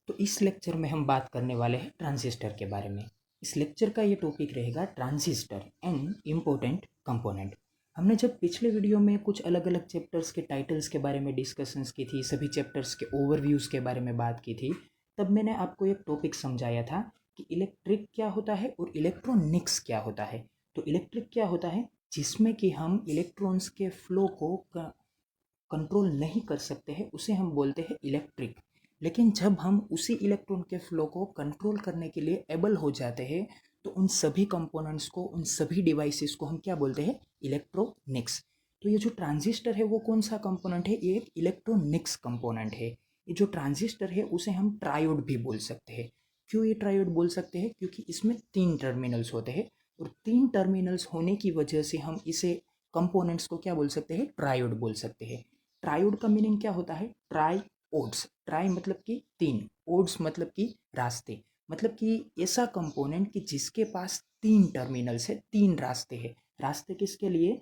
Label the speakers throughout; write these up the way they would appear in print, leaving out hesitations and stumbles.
Speaker 1: तो इस लेक्चर में हम बात करने वाले हैं ट्रांजिस्टर के बारे में। इस लेक्चर का ये टॉपिक रहेगा ट्रांजिस्टर एंड इम्पोर्टेंट कंपोनेंट। हमने जब पिछले वीडियो में कुछ अलग अलग चैप्टर्स के टाइटल्स के बारे में डिस्कशंस की थी, सभी चैप्टर्स के ओवरव्यूज़ के बारे में बात की थी, तब मैंने आपको एक टॉपिक समझाया था कि इलेक्ट्रिक क्या होता है और इलेक्ट्रॉनिक्स क्या होता है। तो इलेक्ट्रिक क्या होता है, जिसमें कि हम इलेक्ट्रॉन्स के फ्लो को कंट्रोल नहीं कर सकते हैं, उसे हम बोलते हैं इलेक्ट्रिक। लेकिन जब हम उसी इलेक्ट्रॉन के फ्लो को कंट्रोल करने के लिए एबल हो जाते हैं, तो उन सभी कंपोनेंट्स को, उन सभी डिवाइसेस को हम क्या बोलते हैं, इलेक्ट्रॉनिक्स। तो ये जो ट्रांजिस्टर है वो कौन सा कंपोनेंट है, ये एक इलेक्ट्रॉनिक्स कंपोनेंट है। ये जो ट्रांजिस्टर है उसे हम ट्रायोड भी बोल सकते हैं। क्यों ये ट्रायोड बोल सकते हैं, क्योंकि इसमें 3 टर्मिनल्स होते हैं और 3 टर्मिनल्स होने की वजह से हम इसे कंपोनेंट्स को क्या बोल सकते हैं, ट्रायोड बोल सकते हैं। ट्रायोड का मीनिंग क्या होता है, ट्राई ओड्स। ट्राई मतलब कि 3, ओड्स मतलब कि रास्ते, मतलब कि ऐसा कंपोनेंट कि जिसके पास 3 टर्मिनल्स है, 3 रास्ते हैं। रास्ते किसके लिए,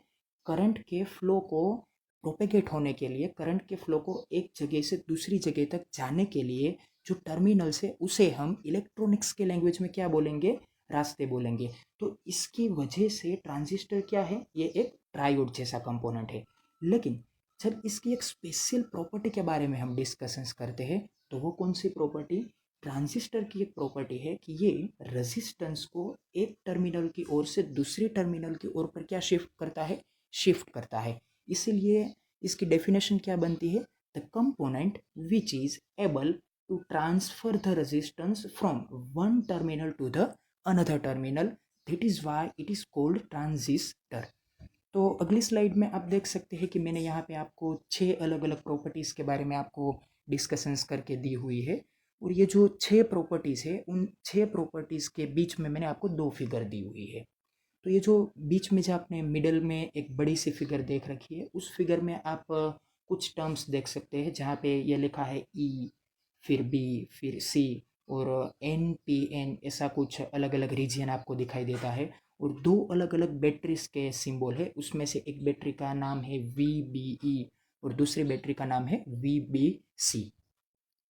Speaker 1: करंट के फ्लो को प्रोपेगेट होने के लिए, करंट के फ्लो को एक जगह से दूसरी जगह तक जाने के लिए जो टर्मिनल्स है उसे हम इलेक्ट्रॉनिक्स के लैंग्वेज में क्या बोलेंगे, रास्ते बोलेंगे। तो इसकी वजह से ट्रांजिस्टर क्या है, ये एक ट्रायोड जैसा कंपोनेंट है। लेकिन जब इसकी एक स्पेशल प्रॉपर्टी के बारे में हम डिस्कशंस करते हैं, तो वो कौन सी प्रॉपर्टी, ट्रांजिस्टर की एक प्रॉपर्टी है कि ये रेजिस्टेंस को एक टर्मिनल की ओर से दूसरी टर्मिनल की ओर पर क्या शिफ्ट करता है, शिफ्ट करता है। इसीलिए इसकी डेफिनेशन क्या बनती है, the component which is able to transfer the resistance from one terminal to the another terminal, that is why it is called transistor. तो अगली स्लाइड में आप देख सकते हैं कि मैंने यहाँ पे आपको 6 अलग अलग प्रॉपर्टीज़ के बारे में आपको डिस्कशंस करके दी हुई है। और ये जो 6 प्रॉपर्टीज़ है, उन 6 प्रॉपर्टीज़ के बीच में मैंने आपको 2 फिगर दी हुई है। तो ये जो बीच में जो आपने मिडल में एक बड़ी सी फिगर देख रखी है, उस फिगर में आप कुछ टर्म्स देख सकते हैं जहाँ पे ये लिखा है ई, फिर बी, फिर सी और एन पी एन, ऐसा कुछ अलग अलग रीजन आपको दिखाई देता है। और 2 अलग अलग बैटरीज के सिंबल है, उसमें से एक बैटरी का नाम है वी बी ई और दूसरी बैटरी का नाम है वी बी सी।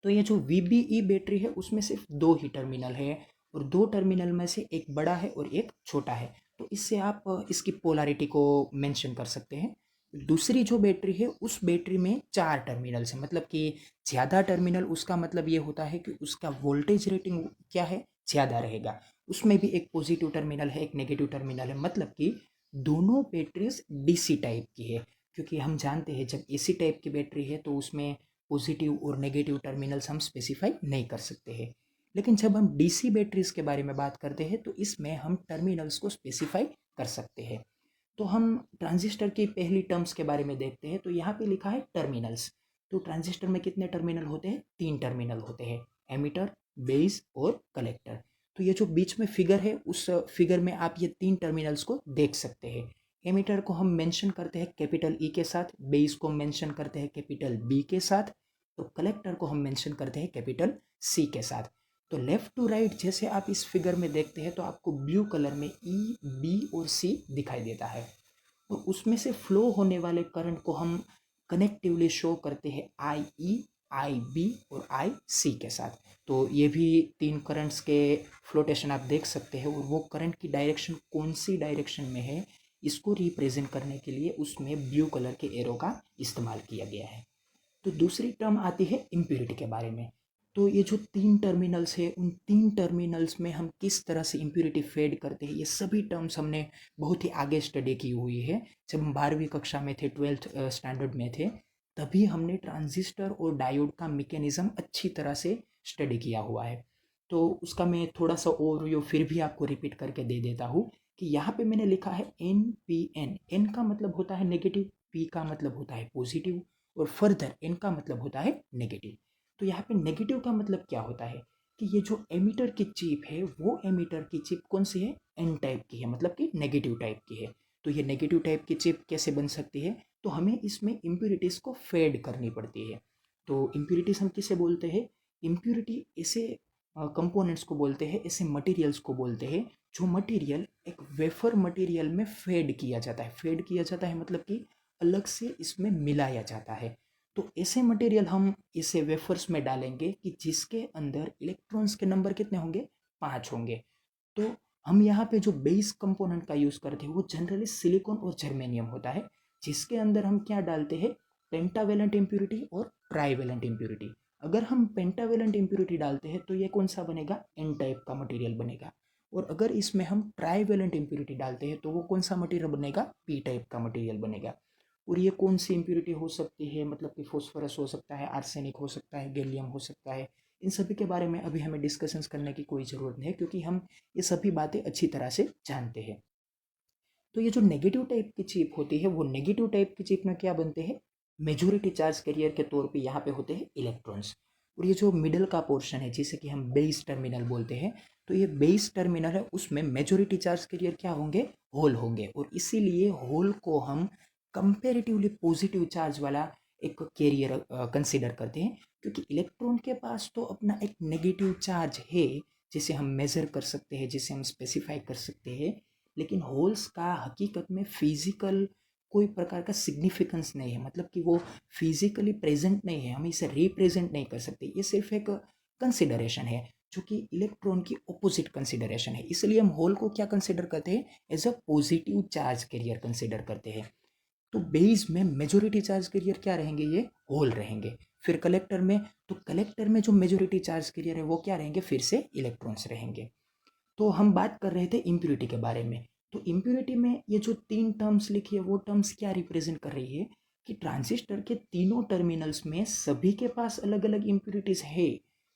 Speaker 1: तो ये जो वी बी ई बैटरी है उसमें सिर्फ 2 ही टर्मिनल है और 2 टर्मिनल में से एक बड़ा है और एक छोटा है। तो इससे आप इसकी पोलैरिटी को मेंशन कर सकते हैं। दूसरी जो बैटरी है उस बैटरी में 4 टर्मिनल्स है, मतलब कि ज़्यादा टर्मिनल, उसका मतलब ये होता है कि उसका वोल्टेज रेटिंग क्या है, ज़्यादा रहेगा। उसमें भी एक पॉजिटिव टर्मिनल है, एक नेगेटिव टर्मिनल है, मतलब कि दोनों बैटरीज डीसी टाइप की है। क्योंकि हम जानते हैं जब एसी टाइप की बैटरी है तो उसमें पॉजिटिव और नेगेटिव टर्मिनल्स हम स्पेसिफाई नहीं कर सकते हैं। लेकिन जब हम डीसी बैटरीज के बारे में बात करते हैं तो इसमें हम टर्मिनल्स को स्पेसिफाई कर सकते हैं। तो हम ट्रांजिस्टर की पहली टर्म्स के बारे में देखते हैं। तो यहाँ पे लिखा है टर्मिनल्स। तो ट्रांजिस्टर में कितने टर्मिनल होते हैं, 3 टर्मिनल होते हैं, एमीटर, बेस और कलेक्टर। तो ये जो बीच में फिगर है, उस फिगर में आप ये 3 टर्मिनल्स को देख सकते हैं। एमीटर को हम मेंशन करते हैं कैपिटल ई के साथ, बेस को मेंशन करते हैं कैपिटल बी के साथ, तो कलेक्टर को हम मेंशन करते हैं कैपिटल सी के साथ। तो लेफ्ट टू राइट जैसे आप इस फिगर में देखते हैं तो आपको ब्लू कलर में ई, बी और सी दिखाई देता है। और उसमें से फ्लो होने वाले करंट को हम कनेक्टिवली शो करते हैं आई ई, आई बी और आई सी के साथ। तो ये भी 3 करंट्स के फ्लोटेशन आप देख सकते हैं और वो करंट की डायरेक्शन कौन सी डायरेक्शन में है, इसको रिप्रेजेंट करने के लिए उसमें ब्लू कलर के एरो का इस्तेमाल किया गया है। तो दूसरी टर्म आती है इम्प्योरिटी के बारे में। तो ये जो 3 टर्मिनल्स है, उन 3 टर्मिनल्स में हम किस तरह से इम्प्योरिटी फेड करते हैं, ये सभी टर्म्स हमने बहुत ही आगे स्टडी की हुई है। जब हम 12वीं कक्षा में थे, 12th स्टैंडर्ड में थे, तभी हमने ट्रांजिस्टर और डायोड का मैकेनिज्म अच्छी तरह से स्टडी किया हुआ है। तो उसका मैं थोड़ा सा ओवरव्यू फिर भी आपको रिपीट करके दे देता हूँ कि यहाँ पे मैंने लिखा है एन पी एन। एन का मतलब होता है नेगेटिव, पी का मतलब होता है पॉजिटिव और फर्दर एन का मतलब होता है नेगेटिव। तो यहाँ पे नेगेटिव का मतलब क्या होता है कि ये जो एमीटर की चिप है, वो एमीटर की चिप कौन सी है, एन टाइप की है, मतलब कि नेगेटिव टाइप की है। तो ये नेगेटिव टाइप की चिप कैसे बन सकती है, तो हमें इसमें इम्प्योरिटीज़ को फेड करनी पड़ती है। तो इम्प्योरिटीज़ हम किसे बोलते हैं, इम्प्योरिटी ऐसे कंपोनेंट्स को बोलते हैं, ऐसे मटेरियल्स को बोलते हैं जो मटेरियल एक वेफर मटेरियल में फेड किया जाता है। फेड किया जाता है मतलब कि अलग से इसमें मिलाया जाता है। तो ऐसे मटेरियल हम इसे वेफर्स में डालेंगे कि जिसके अंदर इलेक्ट्रॉन्स के नंबर कितने होंगे, 5 होंगे। तो हम यहाँ पे जो बेस कंपोनेंट का यूज़ करते हैं वो जनरली सिलिकॉन और जर्मेनियम होता है, जिसके अंदर हम क्या डालते हैं, पेंटावेलेंट इम्प्यूरिटी और ट्राईवेलेंट इम्प्यूरिटी। अगर हम पेंटावेलेंट इम्प्यूरिटी डालते हैं तो ये कौन सा बनेगा, एन टाइप का मटेरियल बनेगा। और अगर इसमें हम ट्राईवेलेंट इम्प्यूरिटी डालते हैं तो वो कौन सा मटेरियल बनेगा, पी टाइप का मटेरियल बनेगा। और ये कौन सी इम्प्यूरिटी हो सकती है, मतलब कि फॉस्फोरस हो सकता है, आर्सेनिक हो सकता है, गैलियम हो सकता है। इन सभी के बारे में अभी हमें डिस्कशंस करने की कोई ज़रूरत नहीं है, क्योंकि हम ये सभी बातें अच्छी तरह से जानते हैं। तो ये जो नेगेटिव टाइप की चिप होती है, वो नेगेटिव टाइप की चिप में क्या बनते हैं, मेजोरिटी चार्ज कैरियर के तौर पे यहाँ पे होते हैं इलेक्ट्रॉन्स। और ये जो मिडल का पोर्शन है जिसे कि हम बेस टर्मिनल बोलते हैं, तो ये बेस टर्मिनल है, उसमें मेजोरिटी चार्ज कैरियर क्या होंगे, होल होंगे। और इसीलिए होल को हम कंपेरेटिवली पॉजिटिव चार्ज वाला एक कैरियर कंसिडर करते हैं, क्योंकि इलेक्ट्रॉन के पास तो अपना एक नेगेटिव चार्ज है जिसे हम मेज़र कर सकते हैं, जिसे हम स्पेसिफाई कर सकते हैं। लेकिन होल्स का हकीकत में फिजिकल कोई प्रकार का सिग्निफिकेंस नहीं है, मतलब कि वो फिजिकली प्रेजेंट नहीं है, हम इसे रिप्रेजेंट नहीं कर सकते। ये सिर्फ एक कंसिडरेशन है जो कि इलेक्ट्रॉन की ऑपोजिट कंसिडरेशन है। इसलिए हम होल को क्या कंसिडर करते हैं, as a positive charge carrier consider करते हैं। तो बेस में मेजोरिटी चार्ज कैरियर क्या रहेंगे, ये होल रहेंगे। फिर कलेक्टर में, तो कलेक्टर में जो मेजोरिटी चार्ज कैरियर है वो क्या रहेंगे, फिर से इलेक्ट्रॉन्स रहेंगे। तो हम बात कर रहे थे इम्प्यूरिटी के बारे में। तो इम्प्यूरिटी में ये जो 3 टर्म्स लिखी है वो टर्म्स क्या रिप्रेजेंट कर रही है, कि ट्रांजिस्टर के तीनों टर्मिनल्स में सभी के पास अलग अलग इम्प्यूरिटीज है,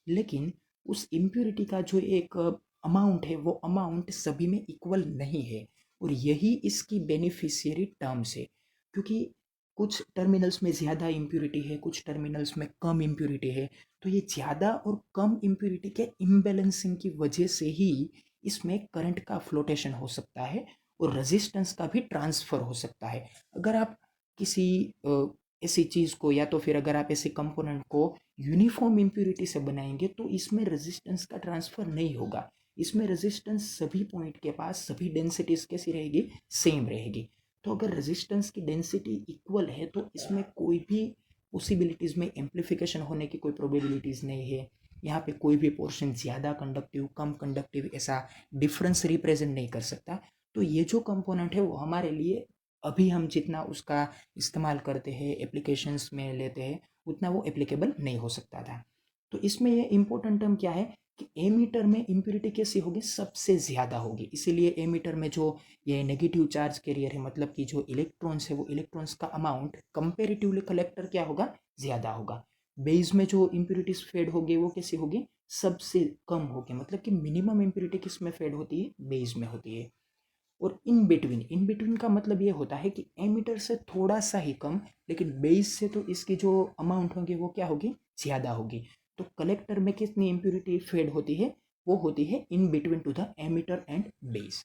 Speaker 1: लेकिन उस इम्प्यूरिटी का जो एक अमाउंट है वो अमाउंट सभी में इक्वल नहीं है। और यही इसकी बेनिफिशियरी टर्म्स है, क्योंकि कुछ टर्मिनल्स में ज़्यादा इम्प्यूरिटी है, कुछ टर्मिनल्स में कम इम्प्यूरिटी है। तो ये ज़्यादा और कम इम्प्यूरिटी के इम्बैलेंसिंग की वजह से ही इसमें करंट का फ्लोटेशन हो सकता है और रेजिस्टेंस का भी ट्रांसफ़र हो सकता है। अगर आप किसी ऐसी चीज़ को, या तो फिर अगर आप ऐसे कंपोनेंट को यूनिफॉर्म इम्प्यूरिटी से बनाएंगे तो इसमें रेजिस्टेंस का ट्रांसफ़र नहीं होगा। इसमें रेजिस्टेंस सभी पॉइंट के पास सभी डेंसिटीज़ कैसी रहेगी, सेम रहेगी। तो अगर रेजिस्टेंस की डेंसिटी इक्वल है तो इसमें कोई भी पॉसिबिलिटीज़ में एम्प्लीफिकेशन होने की कोई प्रोबेबिलिटीज़ नहीं है। यहाँ पे कोई भी पोर्शन ज़्यादा कंडक्टिव कम कंडक्टिव ऐसा डिफरेंस रिप्रेजेंट नहीं कर सकता। तो ये जो कंपोनेंट है वो हमारे लिए अभी हम जितना उसका इस्तेमाल करते हैं, एप्लीकेशंस में लेते हैं, उतना वो एप्लीकेबल नहीं हो सकता था। तो इसमें ये इंपॉर्टेंट टर्म क्या है, कि एमीटर में इम्प्यूरिटी कैसी होगी, सबसे ज़्यादा होगी। इसीलिए एमीटर में जो ये नेगेटिव चार्ज कैरियर है, मतलब कि जो इलेक्ट्रॉन्स है, वो इलेक्ट्रॉन्स का अमाउंट कंपेरेटिवली कलेक्टर क्या होगा, ज़्यादा होगा। बेस में जो इम्प्यूरिटीज फेड होगी वो कैसी होगी, सबसे कम होगी। मतलब कि मिनिमम इम्प्यूरिटी किस में फेड होती है, बेस में होती है। और इन बिटवीन का मतलब ये होता है कि एमीटर से थोड़ा सा ही कम, लेकिन बेस से तो इसकी जो अमाउंट होगी वो क्या होगी, ज़्यादा होगी। तो कलेक्टर में कितनी इम्प्यूरिटी फेड होती है, वो होती है in between to the emitter and base.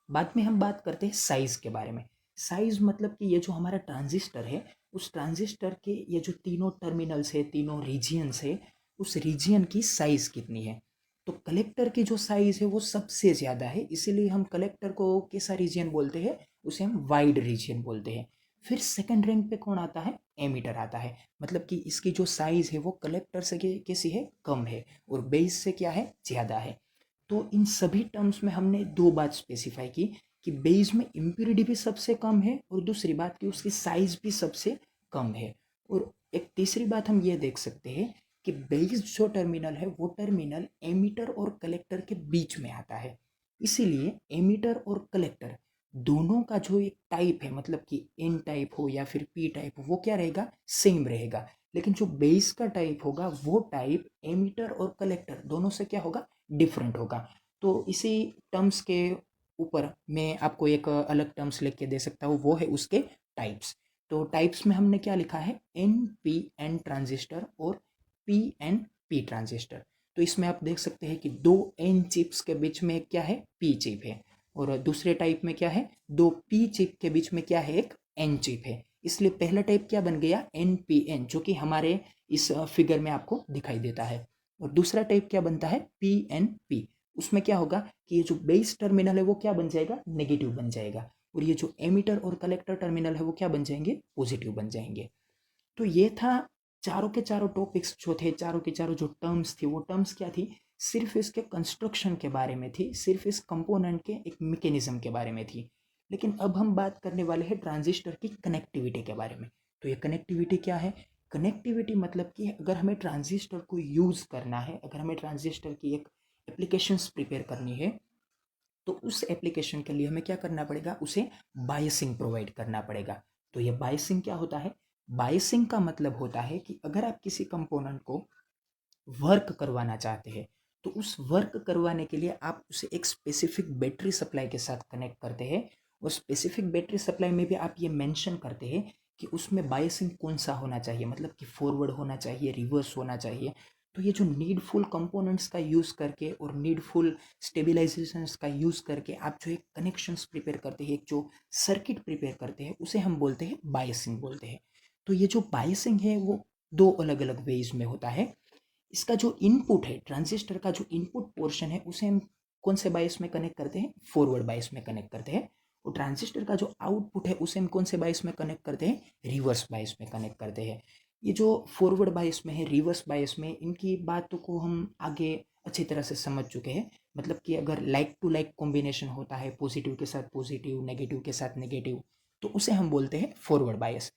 Speaker 1: बाद में हम बात करते हैं साइज के बारे में। साइज मतलब कि ये जो हमारा ट्रांजिस्टर है, उस ट्रांजिस्टर के ये जो तीनों टर्मिनल्स है, तीनों रीजियंस है, उस रीजियन की साइज कितनी है। तो कलेक्टर की जो साइज है वो सबसे ज़्यादा है, इसीलिए हम कलेक्टर को कैसा रीजियन बोलते हैं, उसे हम वाइड रीजियन बोलते हैं। फिर सेकंड रैंक पे कौन आता है, एमीटर आता है। मतलब कि इसकी जो साइज है वो कलेक्टर से कैसी है, कम है, और बेस से क्या है, ज़्यादा है। तो इन सभी टर्म्स में हमने दो बात स्पेसिफाई की, कि बेस में इम्प्यूरिटी भी सबसे कम है, और दूसरी बात कि उसकी साइज भी सबसे कम है। और एक तीसरी बात हम ये देख सकते हैं कि बेस जो टर्मिनल है वो टर्मिनल एमीटर और कलेक्टर के बीच में आता है। इसीलिए एमीटर और कलेक्टर दोनों का जो एक टाइप है, मतलब कि एन टाइप हो या फिर पी टाइप हो, वो क्या रहेगा, सेम रहेगा। लेकिन जो बेस का टाइप होगा वो टाइप एमीटर और कलेक्टर दोनों से क्या होगा, डिफरेंट होगा। तो इसी टर्म्स के ऊपर मैं आपको एक अलग टर्म्स लिख के दे सकता हूँ, वो है उसके टाइप्स। तो टाइप्स में हमने क्या लिखा है, एन पी एन ट्रांजिस्टर और पी एन पी ट्रांजिस्टर। तो इसमें आप देख सकते हैं कि दो एन चिप्स के बीच में क्या है, पी चिप है, और दूसरे टाइप में क्या है, दो पी चिप के बीच में क्या है, एक एन चिप है। इसलिए पहला टाइप क्या बन गया, एन पी एन, जो कि हमारे इस फिगर में आपको दिखाई देता है। और दूसरा टाइप क्या बनता है, पी एन पी। उसमें क्या होगा कि ये जो बेस टर्मिनल है वो क्या बन जाएगा, नेगेटिव बन जाएगा, और ये जो एमीटर और कलेक्टर टर्मिनल है वो क्या बन जाएंगे, पॉजिटिव बन जाएंगे। तो ये था चारों के चारों टॉपिक्स जो थे, चारों के चारों जो टर्म्स थी, वो टर्म्स क्या थी, सिर्फ इसके कंस्ट्रक्शन के बारे में थी, सिर्फ इस कंपोनेंट के एक मैकेनिज्म के बारे में थी। लेकिन अब हम बात करने वाले हैं ट्रांजिस्टर की कनेक्टिविटी के बारे में। तो ये कनेक्टिविटी क्या है? कनेक्टिविटी मतलब कि अगर हमें ट्रांजिस्टर को यूज़ करना है, अगर हमें ट्रांजिस्टर की एक एप्लीकेशंस प्रिपेयर करनी है, तो उस एप्लीकेशन के लिए हमें क्या करना पड़ेगा, उसे बायसिंग प्रोवाइड करना पड़ेगा। तो ये बायसिंग क्या होता है? बायसिंग का मतलब होता है कि अगर आप किसी कंपोनेंट को वर्क करवाना चाहते हैं, तो उस वर्क करवाने के लिए आप उसे एक स्पेसिफिक बैटरी सप्लाई के साथ कनेक्ट करते हैं। और स्पेसिफिक बैटरी सप्लाई में भी आप ये मेंशन करते हैं कि उसमें बायसिंग कौन सा होना चाहिए, मतलब कि फॉरवर्ड होना चाहिए, रिवर्स होना चाहिए। तो ये जो नीडफुल कंपोनेंट्स का यूज़ करके और नीडफुल स्टेबलाइजेशंस का यूज़ करके आप जो एक कनेक्शंस प्रिपेयर करते हैं, एक जो सर्किट प्रिपेयर करते हैं, उसे हम बोलते हैं बायसिंग बोलते हैं। तो ये जो बायसिंग है वो दो अलग अलग वेज में होता है। इसका जो इनपुट है, ट्रांजिस्टर का जो इनपुट पोर्शन है, उसे हम कौन से बायस में कनेक्ट करते हैं? फॉरवर्ड बायस में कनेक्ट करते हैं। और ट्रांजिस्टर का जो आउटपुट है, उसे हम कौन से बायस में कनेक्ट करते हैं? रिवर्स बायस में कनेक्ट करते हैं। ये जो फॉरवर्ड बायस में है, रिवर्स बायस में, इनकी बातों को हम आगे अच्छी तरह से समझ चुके हैं। मतलब कि अगर लाइक टू लाइक कॉम्बिनेशन होता है, पॉजिटिव के साथ पॉजिटिव, नेगेटिव के साथ नेगेटिव, तो उसे हम बोलते हैं फॉरवर्ड बायस।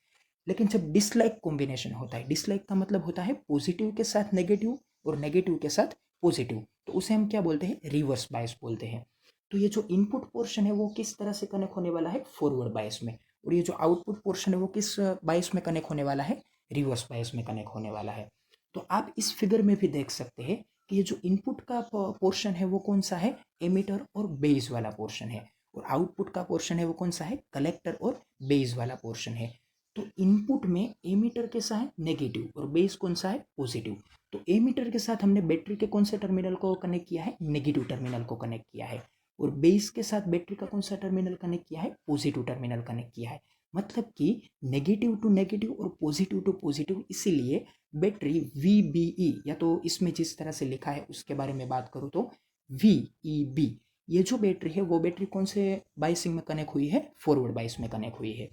Speaker 1: लेकिन जब डिसलाइक कॉम्बिनेशन होता है, डिसलाइक का मतलब होता है पॉजिटिव के साथ नेगेटिव और नेगेटिव के साथ पॉजिटिव, तो उसे हम क्या बोलते हैं? रिवर्स बायस बोलते हैं। तो ये जो इनपुट पोर्शन है वो किस तरह से कनेक्ट होने वाला है? फॉरवर्ड बायस में। और ये जो आउटपुट पोर्शन है वो किस बायस में कनेक्ट होने वाला है? रिवर्स बायस में कनेक्ट होने वाला है। तो आप इस फिगर में भी देख सकते हैं कि ये जो इनपुट का पोर्शन है वो कौन सा है? एमिटर और बेस वाला पोर्शन है। और आउटपुट का पोर्शन है वो कौन सा है? कलेक्टर और बेस वाला पोर्शन है। तो इनपुट में एमीटर कैसा है? नेगेटिव, और बेस कौन सा है? पॉजिटिव। तो एमीटर के साथ हमने बैटरी के कौन से टर्मिनल को कनेक्ट किया है? नेगेटिव टर्मिनल को कनेक्ट किया है। और बेस के साथ बैटरी का कौन सा टर्मिनल कनेक्ट किया है? पॉजिटिव टर्मिनल कनेक्ट किया है। मतलब कि नेगेटिव टू नेगेटिव और पॉजिटिव टू पॉजिटिव, इसीलिए बैटरी VBE, या तो इसमें जिस तरह से लिखा है उसके बारे में बात करूँ तो VEB, ये जो बैटरी है वो बैटरी कौन से बाइसिंग में कनेक्ट हुई है? फॉरवर्ड बाइस में कनेक्ट हुई है।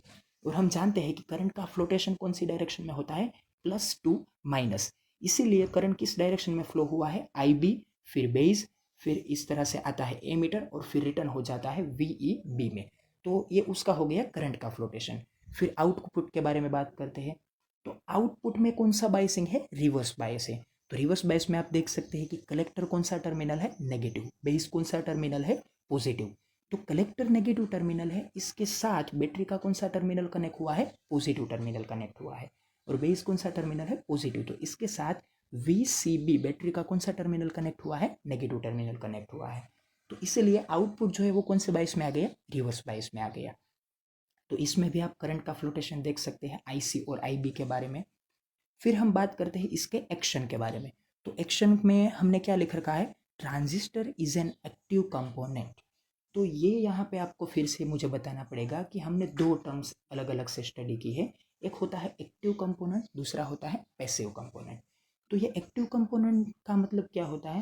Speaker 1: और हम जानते हैं कि करंट का फ्लोटेशन कौन सी डायरेक्शन में होता है? Plus two minus. इसीलिए करंट किस डायरेक्शन में फ्लो हुआ है? IB, फिर बेस, फिर इस तरह से आता है एमीटर, और फिर रिटर्न हो जाता है VEB में। तो ये उसका हो गया करंट का फ्लोटेशन। फिर आउटपुट के बारे में बात करते हैं। तो आउटपुट में कौन सा बायसिंग है? रिवर्स बायस है। तो रिवर्स बायस में आप देख सकते हैं कि कलेक्टर कौन सा टर्मिनल है? नेगेटिव। बेस कौन सा टर्मिनल है? पॉजिटिव। तो कलेक्टर नेगेटिव टर्मिनल है, इसके साथ बैटरी का कौन सा टर्मिनल कनेक्ट हुआ है? पॉजिटिव टर्मिनल कनेक्ट हुआ है। और बेस कौन सा टर्मिनल है? पॉजिटिव। तो इसके साथ VCB बैटरी का कौन सा टर्मिनल कनेक्ट हुआ है? नेगेटिव टर्मिनल कनेक्ट हुआ है। तो इसीलिए आउटपुट जो है वो कौन से बायस में आ गया? रिवर्स बायस में आ गया। तो इसमें भी आप करंट का फ्लोटेशन देख सकते हैं IC और IB के बारे में। फिर हम बात करते हैं इसके एक्शन के बारे में। तो एक्शन में हमने क्या लिख रखा है? Transistor is an active component. तो ये यहाँ पे आपको फिर से मुझे बताना पड़ेगा कि हमने दो टर्म्स अलग अलग से स्टडी की है। एक होता है एक्टिव कंपोनेंट, दूसरा होता है पैसिव कंपोनेंट। तो ये एक्टिव कंपोनेंट का मतलब क्या होता है?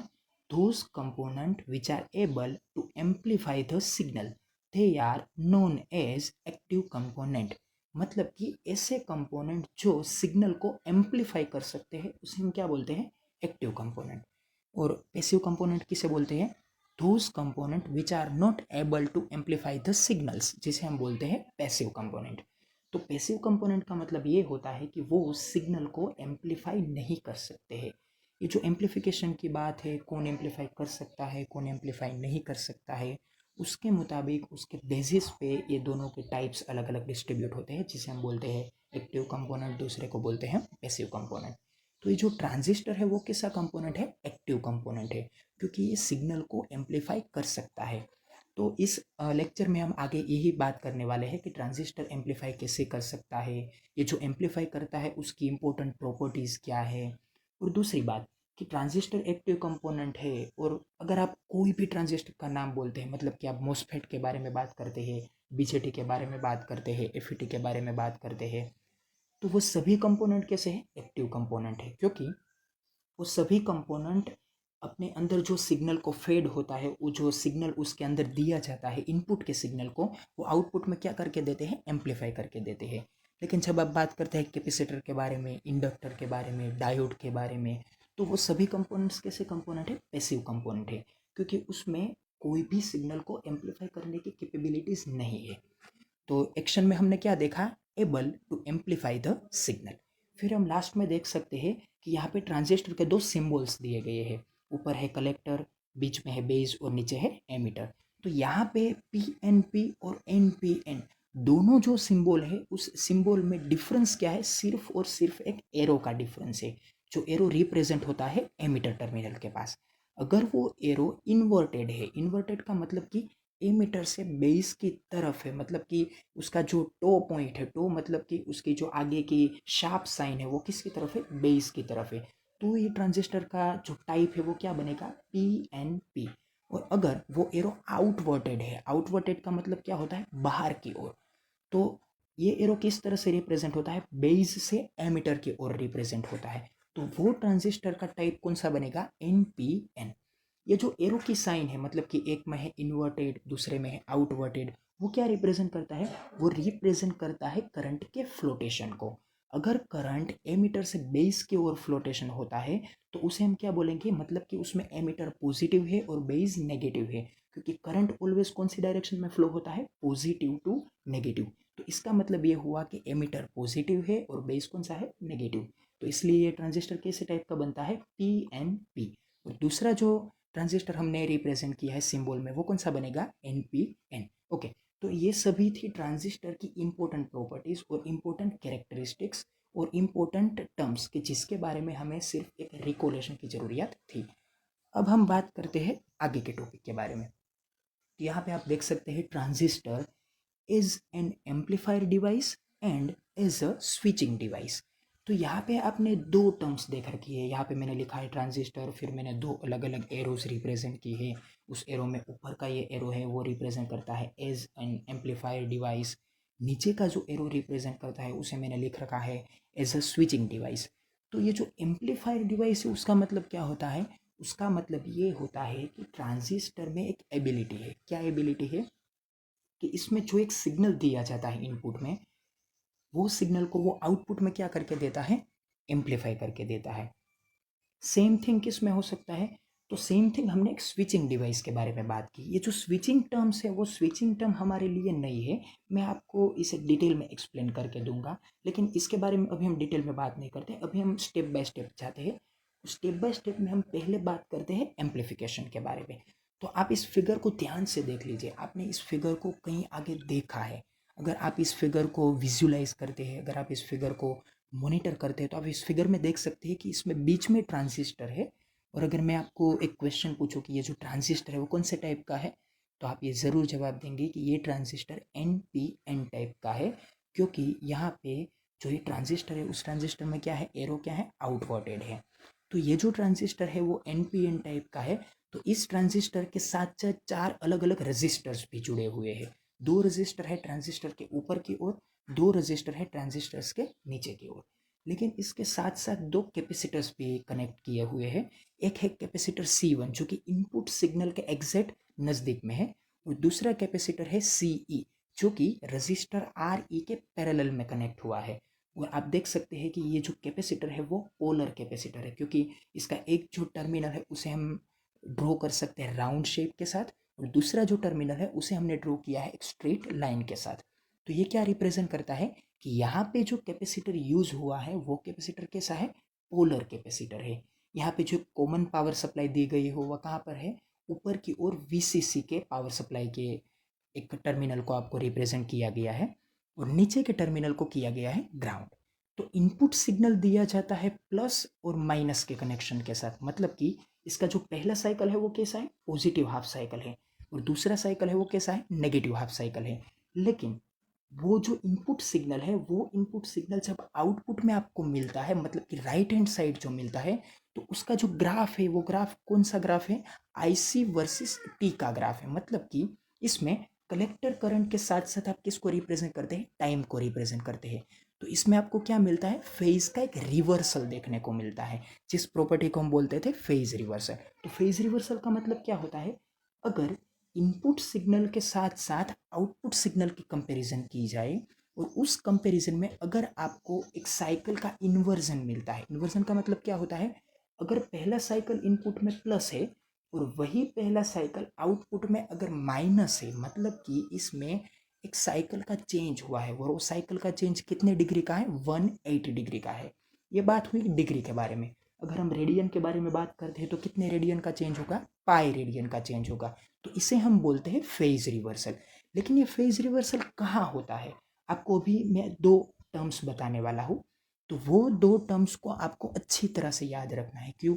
Speaker 1: Those component which are able to amplify the signal, they are known as active component. मतलब कि ऐसे कंपोनेंट जो सिग्नल को एम्पलीफाई कर सकते हैं उसे हम क्या बोलते हैं? Active component. और पैसिव कंपोनेंट किसे बोलते हैं? Those component which are not able to amplify the signals, जिसे हम बोलते हैं पैसिव कंपोनेंट। तो पैसिव कंपोनेंट का मतलब ये होता है कि वो सिग्नल को एम्पलीफाई नहीं कर सकते हैं। ये जो एम्पलीफिकेशन की बात है, कौन एम्पलीफाई कर सकता है, कौन एम्पलीफाई नहीं कर सकता है, उसके मुताबिक, उसके बेसिस पे ये दोनों के टाइप्स अलग अलग डिस्ट्रीब्यूट होते हैं, जिसे हम बोलते हैं एक्टिव कंपोनेंट, दूसरे को बोलते हैं पैसिव कंपोनेंट। तो ये जो ट्रांजिस्टर है वो कैसा कंपोनेंट है? एक्टिव कंपोनेंट है, क्योंकि ये सिग्नल को एम्पलीफाई कर सकता है। तो इस लेक्चर में हम आगे यही बात करने वाले हैं कि ट्रांजिस्टर एम्पलीफाई कैसे कर सकता है, ये जो एम्पलीफाई करता है उसकी इंपॉर्टेंट प्रॉपर्टीज़ क्या है। और दूसरी बात कि ट्रांजिस्टर एक्टिव कंपोनेंट है, और अगर आप कोई भी ट्रांजिस्टर का नाम बोलते हैं, मतलब कि आप मोसफेट के बारे में बात करते हैं, BJT के बारे में बात करते हैं, FET के बारे में बात करते हैं, तो वो सभी कंपोनेंट कैसे हैं? एक्टिव कंपोनेंट है। क्योंकि वो सभी कंपोनेंट अपने अंदर जो सिग्नल को फेड होता है, वो जो सिग्नल उसके अंदर दिया जाता है इनपुट के सिग्नल को, वो आउटपुट में क्या करके देते हैं? एम्पलीफाई करके देते हैं। लेकिन जब आप बात करते हैं कैपेसिटर के बारे में, इंडक्टर के बारे में, डायोड के बारे में, तो वो सभी कंपोनेंट्स कैसे कंपोनेंट है? पैसिव कंपोनेंट है, क्योंकि उसमें कोई भी सिग्नल को एम्पलीफाई करने की कैपेबिलिटीज नहीं है। तो एक्शन में हमने क्या देखा? Able to amplify the signal. फिर हम लास्ट में देख सकते हैं कि यहाँ पे ट्रांजिस्टर के दो सिंबल्स दिए गए हैं। ऊपर है कलेक्टर, बीच में है बेस और नीचे है एमीटर। तो यहाँ पे पी एन पी और एन पी एन दोनों जो सिंबल है, उस सिंबल में डिफरेंस क्या है? सिर्फ और सिर्फ एक एरो का डिफरेंस है। जो एरो रिप्रेजेंट होता है एमीटर टर्मिनल के पास, अगर वो एरो इन्वर्टेड है, इन्वर्टेड का मतलब कि एमीटर से बेस की तरफ है, मतलब कि उसका जो टो पॉइंट है, टो मतलब कि उसकी जो आगे की शार्प साइन है वो किसकी तरफ है? बेस की तरफ है। तो ये ट्रांजिस्टर का जो टाइप है वो क्या बनेगा? P N P. और अगर वो एरो आउटवर्टेड है, आउटवर्टेड का मतलब क्या होता है? बाहर की ओर। तो ये एरो किस तरह से रिप्रेजेंट होता है? बेस से एमीटर की ओर रिप्रेजेंट होता है। तो वो ट्रांजिस्टर का टाइप कौन सा बनेगा? N P N. ये जो एरो की साइन है, मतलब कि एक में है इन्वर्टेड, दूसरे में है आउटवर्टेड, वो क्या रिप्रेजेंट करता है? वो रिप्रेजेंट करता है करंट के फ्लोटेशन को। अगर करंट एमीटर से बेस की ओर फ्लोटेशन होता है तो उसे हम क्या बोलेंगे? मतलब कि उसमें एमीटर पॉजिटिव है और बेस नेगेटिव है, क्योंकि करंट ऑलवेज कौन सी डायरेक्शन में फ्लो होता है? Positive to negative. तो इसका मतलब ये हुआ कि एमीटर पॉजिटिव है और बेस कौन सा है? नेगेटिव। तो इसलिए ये ट्रांजिस्टर कैसे टाइप का बनता है? P N P. और दूसरा जो ट्रांजिस्टर हमने रिप्रेजेंट किया है सिंबल में, वो कौन सा बनेगा? N P N. ओके। तो ये सभी थी ट्रांजिस्टर की इंपॉर्टेंट प्रॉपर्टीज और इंपॉर्टेंट कैरेक्टरिस्टिक्स और इंपॉर्टेंट टर्म्स के जिसके बारे में हमें सिर्फ एक रिकॉलेशन की जरूरत थी। अब हम बात करते हैं आगे के टॉपिक के बारे में। तो यहाँ पे आप देख सकते हैं transistor is an amplifier device and is a switching device. तो यहाँ पे आपने दो टर्म्स देख रखी है। यहाँ पे मैंने लिखा है ट्रांजिस्टर, फिर मैंने दो अलग अलग एरोज रिप्रेजेंट की है। उस एरो में ऊपर का ये एरो है वो रिप्रेजेंट करता है एज एन एम्पलीफायर डिवाइस। नीचे का जो एरो रिप्रेजेंट करता है उसे मैंने लिख रखा है एज अ स्विचिंग डिवाइस। तो ये जो एम्पलीफायर डिवाइस है उसका मतलब क्या होता है? उसका मतलब ये होता है कि ट्रांजिस्टर में एक एबिलिटी है। क्या एबिलिटी है? कि इसमें जो एक सिग्नल दिया जाता है इनपुट में, वो सिग्नल को वो आउटपुट में क्या करके देता है? एम्पलीफाई करके देता है। सेम थिंग किस में हो सकता है? तो सेम थिंग हमने एक स्विचिंग डिवाइस के बारे में बात की। ये जो स्विचिंग टर्म्स है वो स्विचिंग टर्म हमारे लिए नहीं है, मैं आपको इसे डिटेल में एक्सप्लेन करके दूंगा। लेकिन इसके बारे में अभी हम डिटेल में बात नहीं करते, अभी हम स्टेप बाय स्टेप जाते हैं। स्टेप बाय स्टेप में हम पहले बात करते हैं एम्पलीफिकेशन के बारे में। तो आप इस फिगर को ध्यान से देख लीजिए, आपने इस फिगर को कहीं आगे देखा है? अगर आप इस फिगर को विजुलाइज करते हैं, अगर आप इस फिगर को मॉनिटर करते हैं, तो आप इस फिगर में देख सकते हैं कि इसमें बीच में ट्रांजिस्टर है। और अगर मैं आपको एक क्वेश्चन पूछूं कि ये जो ट्रांजिस्टर है वो कौन से टाइप का है, तो आप ये ज़रूर जवाब देंगे कि ये transistor N P N type का है, क्योंकि यहाँ पे जो ये ट्रांजिस्टर है उस ट्रांजिस्टर में क्या है? एरो क्या है? आउटवर्टेड है। तो ये जो ट्रांजिस्टर है वो एन पी एन टाइप का है। तो इस ट्रांजिस्टर के साथ साथ चार अलग अलग रजिस्टर्स भी जुड़े हुए हैं। दो रजिस्टर है ट्रांजिस्टर के ऊपर की ओर, दो रजिस्टर है ट्रांजिस्टर्स के नीचे की ओर। लेकिन इसके साथ साथ दो कैपेसिटर्स भी कनेक्ट किए हुए हैं। एक है कैपेसिटर C1 जो कि इनपुट सिग्नल के एग्जैक्ट नज़दीक में है, और दूसरा कैपेसिटर है CE जो कि रजिस्टर RE के पैरेलल में कनेक्ट हुआ है। और आप देख सकते हैं कि ये जो कैपेसिटर है वो पोलर कैपेसिटर है, क्योंकि इसका एक जो टर्मिनल है उसे हम ड्रॉ कर सकते हैं राउंड शेप के साथ, और दूसरा जो टर्मिनल है उसे हमने ड्रॉ किया है एक स्ट्रेट लाइन के साथ। तो ये क्या रिप्रेजेंट करता है? कि यहाँ पे जो कैपेसिटर यूज हुआ है वो कैपेसिटर कैसा है? पोलर कैपेसिटर है। यहाँ पे जो कॉमन पावर सप्लाई दी गई हो वह कहाँ पर है? ऊपर की ओर VCC के पावर सप्लाई के एक टर्मिनल को आपको रिप्रेजेंट किया गया है, और नीचे के टर्मिनल को किया गया है ग्राउंड। तो इनपुट सिग्नल दिया जाता है प्लस और माइनस के कनेक्शन के साथ, मतलब कि इसका जो पहला साइकिल है वो कैसा है? पॉजिटिव हाफ साइकिल है, और दूसरा साइकिल है वो कैसा है? नेगेटिव हाफ साइकिल है। लेकिन वो जो इनपुट सिग्नल है वो इनपुट सिग्नल जब आउटपुट में आपको मिलता है, मतलब कि राइट हैंड साइड जो मिलता है, तो उसका जो ग्राफ है वो ग्राफ कौन सा ग्राफ है? IC वर्सेस T का ग्राफ है। मतलब कि इसमें कलेक्टर करंट के साथ साथ आप किसको रिप्रेजेंट करते हैं? टाइम को रिप्रेजेंट करते हैं। तो इसमें आपको क्या मिलता है? फेज का एक रिवर्सल देखने को मिलता है, जिस प्रॉपर्टी को हम बोलते थे फेज रिवर्सल। तो फेज रिवर्सल का मतलब क्या होता है? अगर इनपुट सिग्नल के साथ साथ आउटपुट सिग्नल की कंपैरिजन की जाए और उस कंपैरिजन में अगर आपको एक साइकिल का इन्वर्जन मिलता है, इन्वर्जन का मतलब क्या होता है, अगर पहला साइकिल इनपुट में प्लस है और वही पहला साइकिल आउटपुट में अगर माइनस है, मतलब कि इसमें एक साइकिल का चेंज हुआ है और वो साइकिल का चेंज कितने डिग्री का है, 180 डिग्री का है। ये बात हुई डिग्री के बारे में। अगर हम रेडियन के बारे में बात करते हैं तो कितने रेडियन का चेंज होगा, पाई रेडियन का चेंज होगा। तो इसे हम बोलते हैं फेज रिवर्सल। लेकिन ये फेज रिवर्सल कहाँ होता है, आपको अभी मैं दो टर्म्स बताने वाला हूँ। तो वो दो टर्म्स को आपको अच्छी तरह से याद रखना है। क्यों?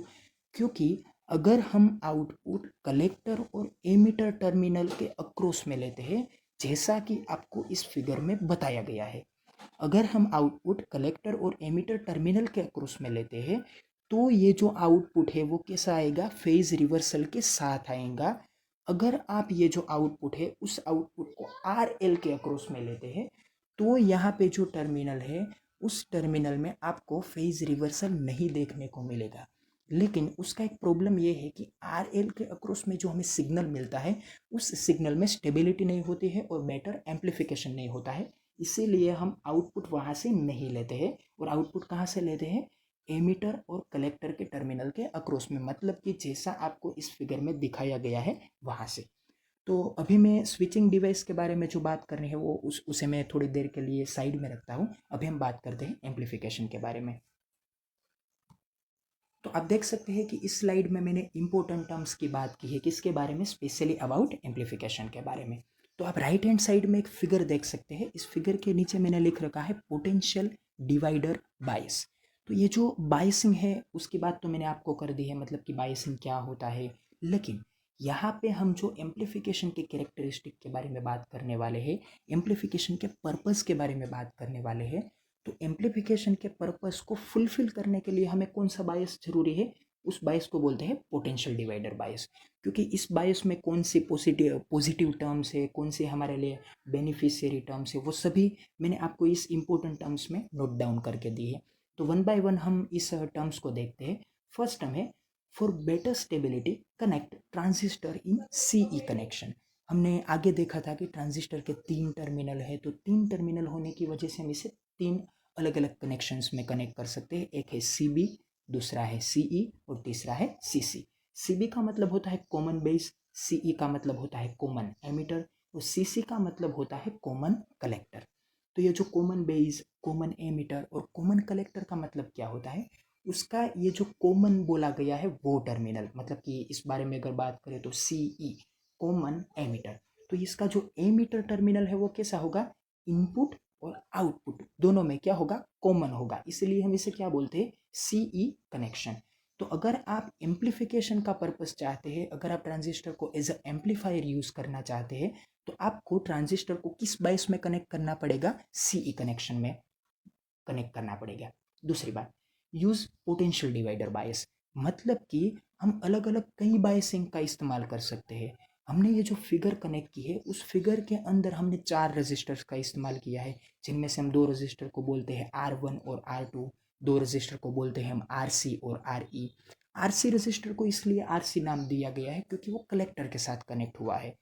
Speaker 1: क्योंकि अगर हम आउटपुट कलेक्टर और एमिटर टर्मिनल के अक्रॉस में लेते हैं, जैसा कि आपको इस फिगर में बताया गया है, अगर हम आउटपुट कलेक्टर और एमिटर टर्मिनल के अक्रॉस में लेते हैं तो ये जो आउटपुट है वो कैसा आएगा, फेज रिवर्सल के साथ आएगा। अगर आप ये जो आउटपुट है उस आउटपुट को आर एल के अक्रॉस में लेते हैं तो यहाँ पे जो टर्मिनल है उस टर्मिनल में आपको फेज रिवर्सल नहीं देखने को मिलेगा। लेकिन उसका एक प्रॉब्लम ये है कि आर एल के अक्रॉस में जो हमें सिग्नल मिलता है उस सिग्नल में स्टेबिलिटी नहीं होती है और बेटर एम्पलीफिकेशन नहीं होता है। इसीलिए हम आउटपुट वहाँ से नहीं लेते हैं। और आउटपुट कहाँ से लेते हैं, एमीटर और कलेक्टर के टर्मिनल के अक्रॉस में, मतलब कि जैसा आपको इस फिगर में दिखाया गया है वहाँ से। तो अभी मैं स्विचिंग डिवाइस के बारे में जो बात करनी है वो उसे मैं थोड़ी देर के लिए साइड में रखता हूँ। अभी हम बात करते हैं एम्पलीफिकेशन के बारे में। तो आप देख सकते हैं कि इस स्लाइड में मैंने इंपॉर्टेंट टर्म्स की बात की है, किसके बारे में, स्पेशली अबाउट एम्पलीफिकेशन के बारे में। तो आप राइट हैंड साइड में एक फिगर देख सकते हैं। इस फिगर के नीचे मैंने लिख रखा है पोटेंशियल डिवाइडर बायस। तो ये जो बायसिंग है उसकी बात तो मैंने आपको कर दी है, मतलब कि बायसिंग क्या होता है। लेकिन यहाँ पे हम जो एम्पलीफिकेशन के कैरेक्टरिस्टिक के बारे में बात करने वाले हैं, एम्पलीफिकेशन के पर्पस के बारे में बात करने वाले हैं, तो एम्पलीफिकेशन के पर्पस को फुलफिल करने के लिए हमें कौन सा बायस जरूरी है, उस बायस को बोलते हैं पोटेंशियल डिवाइडर बायस। क्योंकि इस बायस में कौन सी पॉजिटिव टर्म्स है, कौन से हमारे लिए बेनिफिशियरी टर्म्स है, वो सभी मैंने आपको इस इंपॉर्टेंट टर्म्स में नोट डाउन करके दी है। तो वन बाय वन हम इस टर्म्स को देखते हैं। फर्स्ट टर्म है for better stability connect transistor in CE connection. हमने आगे देखा था कि ट्रांजिस्टर के 3 टर्मिनल है, तो 3 टर्मिनल होने की वजह से हम इसे 3 अलग अलग कनेक्शंस में कनेक्ट कर सकते हैं। एक है सी बी, दूसरा है सी ई और तीसरा है सी सी। सी बी का मतलब होता है कॉमन बेस, सी ई का मतलब होता है कॉमन एमिटर और सी सी का मतलब होता है कॉमन कलेक्टर। तो ये जो कॉमन बेस, कॉमन एमिटर और कॉमन कलेक्टर का मतलब क्या होता है, उसका ये जो कॉमन बोला गया है वो टर्मिनल, मतलब कि इस बारे में अगर बात करें तो सी ई कॉमन एमिटर, तो इसका जो एमिटर टर्मिनल है वो कैसा होगा, इनपुट और आउटपुट दोनों में क्या होगा, कॉमन होगा। इसलिए हम इसे क्या बोलते हैं, सीई कनेक्शन। तो अगर आप एम्पलीफिकेशन का पर्पस चाहते हैं, अगर आप ट्रांजिस्टर को एज अ एम्पलीफायर यूज करना चाहते हैं, तो आपको ट्रांजिस्टर को किस बायस में कनेक्ट करना पड़ेगा, सीई कनेक्शन में कनेक्ट करना पड़ेगा। दूसरी बात, यूज पोटेंशियल डिवाइडर बायस, मतलब कि हम अलग अलग कई बायसिंग का इस्तेमाल कर सकते हैं। हमने ये जो फिगर कनेक्ट की है उस फिगर के अंदर हमने 4 रजिस्टर्स का इस्तेमाल किया है, जिनमें से हम 2 रजिस्टर को बोलते हैं R1 और R2, 2 रजिस्टर को बोलते हैं हम RC और RE। RC रजिस्टर को इसलिए RC नाम दिया गया है क्योंकि वो कलेक्टर के साथ कनेक्ट हुआ है।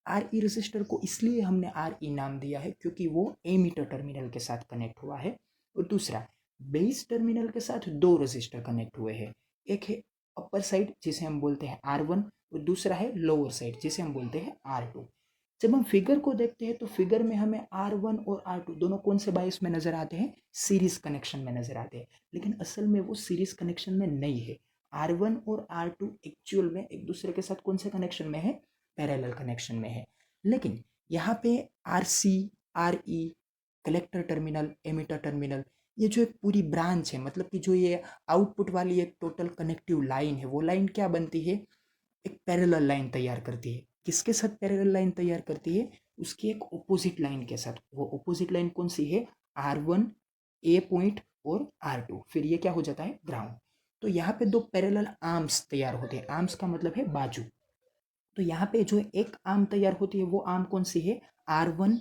Speaker 1: RE रजिस्टर को इसलिए हमने RE नाम दिया है क्योंकि वो एमीटर टर्मिनल के साथ कनेक्ट हुआ है। और दूसरा, बेस टर्मिनल के साथ 2 रजिस्टर कनेक्ट हुए हैं, एक है अपर साइड जिसे हम बोलते हैं R1 और दूसरा है लोअर साइड जिसे हम बोलते हैं R2। जब हम फिगर को देखते हैं तो फिगर में हमें R1 और R2 दोनों कौन से बायस में नजर आते हैं, सीरीज कनेक्शन में नजर आते हैं। लेकिन असल में वो सीरीज कनेक्शन में नहीं है। R1 और R2 एक्चुअल में एक दूसरे के साथ कौन से कनेक्शन में है, पैरेलल कनेक्शन में है। लेकिन यहाँ पे RC, RE, collector terminal, emitter terminal, ये जो एक पूरी ब्रांच है, मतलब कि जो ये आउटपुट वाली एक टोटल कनेक्टिव लाइन है, वो लाइन क्या बनती है, एक पैरेलल लाइन तैयार करती है। किसके साथ पैरेलल लाइन तैयार करती है, उसकी एक ऑपोजिट लाइन के साथ। वो ऑपोजिट लाइन कौन सी है, R1 ए पॉइंट और R2, फिर ये क्या हो जाता है, ग्राउंड। तो यहाँ पे 2 पैरेलल आर्म्स तैयार होते हैं, आर्म्स का मतलब है बाजू। तो यहाँ पे जो एक आर्म तैयार होती है वो आर्म कौन सी है, R1